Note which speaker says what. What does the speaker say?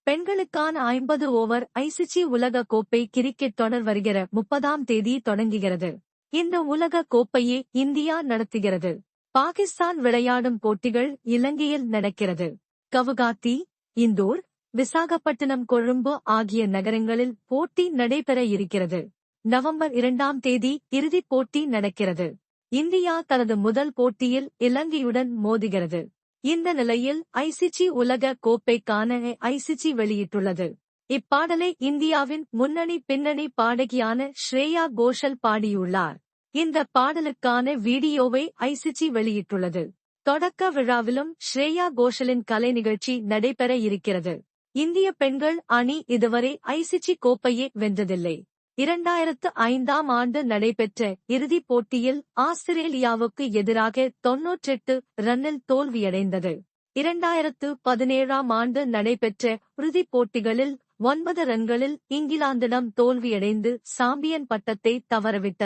Speaker 1: பெண்களுக்கான 50 over ICC உலக கோப்பை கிரிக்கெட் தொடர் வருகிற 30ஆம் தேதி தொடங்குகிறது. இந்த உலக கோப்பையை இந்தியா நடத்துகிறது. பாகிஸ்தான் விளையாடும் போட்டிகள் இலங்கையில் நடக்கிறது. கவுகாத்தி, இந்தூர், விசாகப்பட்டினம், கொழும்பு ஆகிய நகரங்களில் போட்டி நடைபெற இருக்கிறது. நவம்பர் 2ஆம் தேதி இறுதிப் போட்டி நடக்கிறது. இந்தியா தனது முதல் போட்டியில் இலங்கையுடன் மோதுகிறது. இந்த நிலையில் ஐசிசி உலக கோப்பைக்கான ஐசிசி வெளியிட்டுள்ளது. இப்பாடலை இந்தியாவின் முன்னணி பின்னணி பாடகியான ஸ்ரேயா கோஷல் பாடியுள்ளார். இந்த பாடலுக்கான வீடியோவை ஐசிசி வெளியிட்டுள்ளது. தொடக்க விழாவிலும் ஸ்ரேயா கோஷலின் கலை நிகழ்ச்சி நடைபெற இருக்கிறது. இந்திய பெண்கள் அணி இதுவரை ஐசிசி கோப்பையை வென்றதில்லை. 2005ஆம் ஆண்டு நடைபெற்ற இறுதிப் போட்டியில் ஆஸ்திரேலியாவுக்கு எதிராக 98 ரன்னில் தோல்வியடைந்தது. 2017ஆம் ஆண்டு நடைபெற்ற இறுதிப் போட்டிகளில் 9 ரன்களில் இங்கிலாந்திடம் தோல்வியடைந்து சாம்பியன் பட்டத்தை தவறவிட்டது.